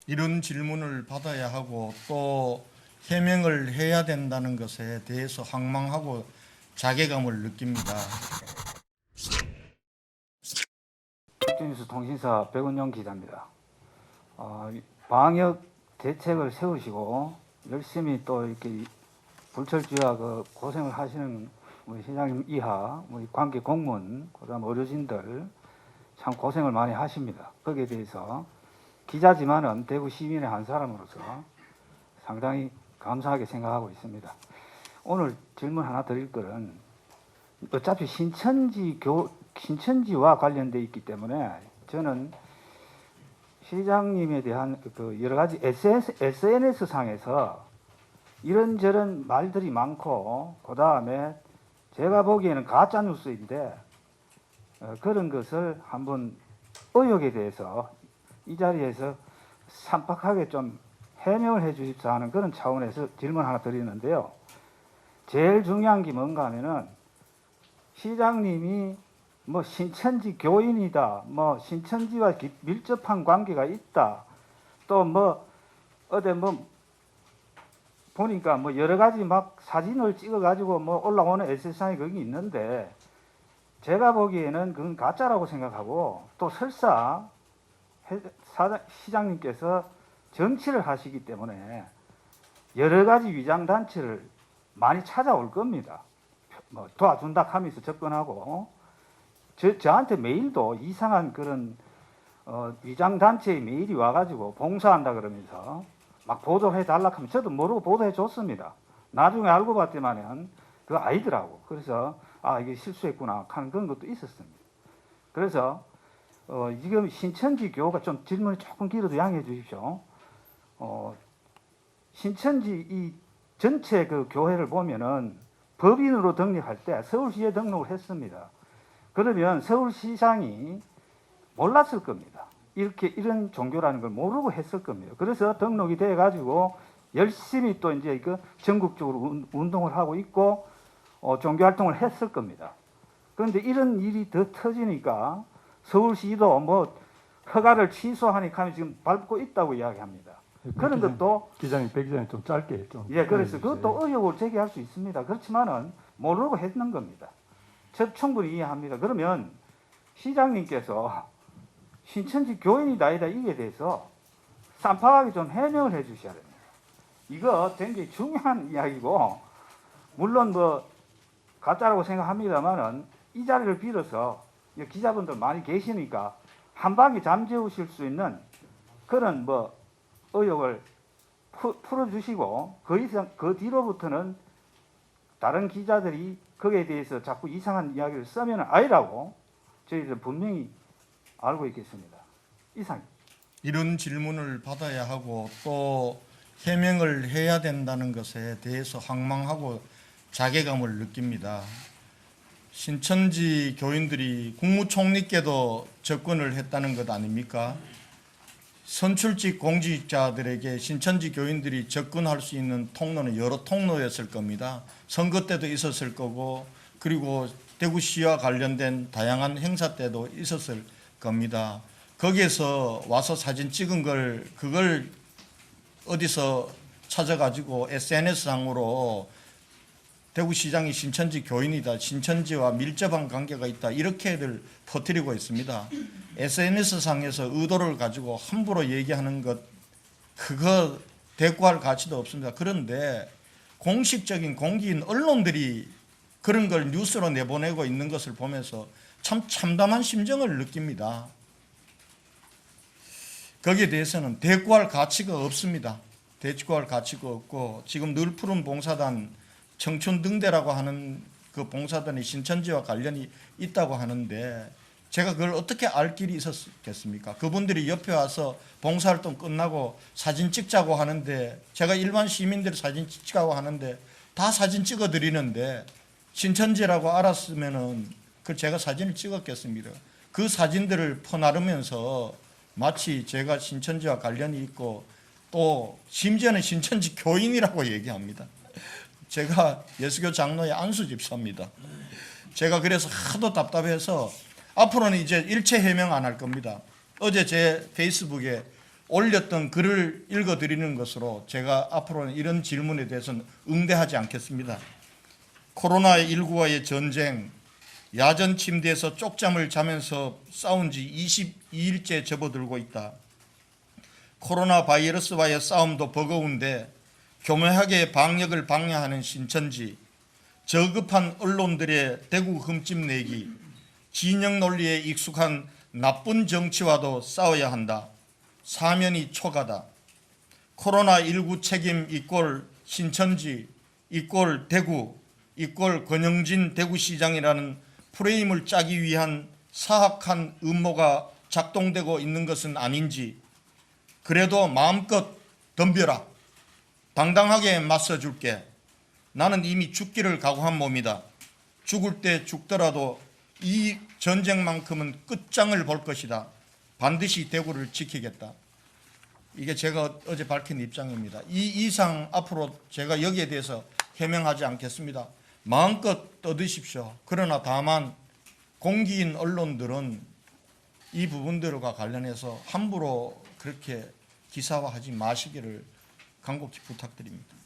이런 질문을 받아야 하고 또 해명을 해야 된다는 것에 대해서 황망하고 자괴감을 느낍니다. 뉴스 통신사 백은영 기자입니다. 방역 대책을 세우시고 열심히 또 이렇게 불철주야 그 고생을 하시는 우리 시장님 이하 우리 관계 공무원 그다음 의료진들 참 고생을 많이 하십니다. 거기에 대해서 기자지만은 대구 시민의 한 사람으로서 상당히 감사하게 생각하고 있습니다. 오늘 질문 하나 드릴 것은 어차피 신천지와 관련돼 있기 때문에 저는 시장님에 대한 그 여러 가지 SNS 상에서 이런저런 말들이 많고 그 다음에 제가 보기에는 가짜 뉴스인데 그런 것을 한번 의혹에 대해서 이 자리에서 산박하게 좀 해명을 해 주십사 하는 그런 차원에서 질문 하나 드리는데요. 제일 중요한 게 뭔가 하면은 시장님이 뭐 신천지 교인이다, 뭐 신천지와 밀접한 관계가 있다, 또 뭐 어디 뭐 보니까 뭐 여러 가지 막 사진을 찍어가지고 뭐 올라오는 SNS상에 거기 있는데 제가 보기에는 그건 가짜라고 생각하고 또 설사 시장님께서 정치를 하시기 때문에 여러 가지 위장 단체를 많이 찾아올 겁니다. 뭐 도와준다 하면서 접근하고 저한테 메일도 이상한 그런 위장 단체의 메일이 와가지고 봉사한다 그러면서 막 보도해 달라 하면 저도 모르고 보도해 줬습니다. 나중에 알고 봤더만은 그거 아니더라고. 그래서 아 이게 실수했구나 하는 그런 것도 있었습니다. 그래서 지금 신천지 교가 좀 질문이 조금 길어도 양해해 주십시오. 신천지 이 전체 그 교회를 보면은 법인으로 등록할 때 서울시에 등록을 했습니다. 그러면 서울시장이 몰랐을 겁니다. 이런 종교라는 걸 모르고 했을 겁니다. 그래서 등록이 돼 가지고 열심히 또 이제 그 전국적으로 운동을 하고 있고 종교 활동을 했을 겁니다. 그런데 이런 일이 더 터지니까 서울시도 뭐 허가를 취소하니까 하면 지금 밟고 있다고 이야기합니다. 그런 것도 기자님, 백 기자님 좀 짧게 좀. 예, 그래서 그것도 의혹을 제기할 수 있습니다. 그렇지만은 모르고 했는 겁니다. 저 충분히 이해합니다. 그러면 시장님께서 신천지 교인이다 아니다 이게 대해서 쌈박하게 좀 해명을 해 주셔야 됩니다. 이거 굉장히 중요한 이야기고 물론 뭐 가짜라고 생각합니다만은 이 자리를 빌어서 기자분들 많이 계시니까 한 방에 잠재우실 수 있는 그런 뭐 의혹을 풀어주시고 그 뒤로부터는 다른 기자들이 거기에 대해서 자꾸 이상한 이야기를 쓰면 아니라고 저희들 분명히 알고 있겠습니다. 이상입니다. 이런 질문을 받아야 하고 또 해명을 해야 된다는 것에 대해서 황망하고 자괴감을 느낍니다. 신천지 교인들이 국무총리께도 접근을 했다는 것 아닙니까? 선출직 공직자들에게 신천지 교인들이 접근할 수 있는 통로는 여러 통로였을 겁니다. 선거 때도 있었을 거고 그리고 대구시와 관련된 다양한 행사 때도 있었을 겁니다. 거기에서 와서 사진 찍은 그걸 어디서 찾아가지고 SNS상으로 대구시장이 신천지 교인이다, 신천지와 밀접한 관계가 있다 이렇게들 퍼뜨리고 있습니다. SNS상에서 의도를 가지고 함부로 얘기하는 것 그거 대꾸할 가치도 없습니다. 그런데 공식적인 공기인 언론들이 그런 걸 뉴스로 내보내고 있는 것을 보면서 참 참담한 심정을 느낍니다. 거기에 대해서는 대꾸할 가치가 없습니다. 대꾸할 가치가 없고 지금 늘 푸른 봉사단 청춘등대라고 하는 그 봉사단이 신천지와 관련이 있다고 하는데 제가 그걸 어떻게 알 길이 있었겠습니까? 그분들이 옆에 와서 봉사활동 끝나고 사진 찍자고 하는데 제가 일반 시민들이 사진 찍자고 하는데 다 사진 찍어 드리는데 신천지라고 알았으면은 그 제가 사진을 찍었겠습니다. 그 사진들을 퍼나르면서 마치 제가 신천지와 관련이 있고 또 심지어는 신천지 교인이라고 얘기합니다. 제가 예수교 장로의 안수 집사입니다. 제가 그래서 하도 답답해서 앞으로는 이제 일체 해명 안 할 겁니다. 어제 제 페이스북에 올렸던 글을 읽어드리는 것으로 제가 앞으로는 이런 질문에 대해서는 응대하지 않겠습니다. 코로나19와의 전쟁, 야전 침대에서 쪽잠을 자면서 싸운 지 22일째 접어들고 있다. 코로나 바이러스와의 싸움도 버거운데 교묘하게 방역을 방해하는 신천지, 저급한 언론들의 대구 흠집 내기, 진영 논리에 익숙한 나쁜 정치와도 싸워야 한다. 사면이 초가다. 코로나19 책임 이꼴 신천지 이꼴 대구 이꼴 권영진 대구시장이라는 프레임을 짜기 위한 사악한 음모가 작동되고 있는 것은 아닌지, 그래도 마음껏 덤벼라. 당당하게 맞서줄게. 나는 이미 죽기를 각오한 몸이다. 죽을 때 죽더라도 이 전쟁만큼은 끝장을 볼 것이다. 반드시 대구를 지키겠다. 이게 제가 어제 밝힌 입장입니다. 이 이상 앞으로 제가 여기에 대해서 해명하지 않겠습니다. 마음껏 떠드십시오. 그러나 다만 공기인 언론들은 이 부분들과 관련해서 함부로 그렇게 기사화하지 마시기를 간곡히 부탁드립니다.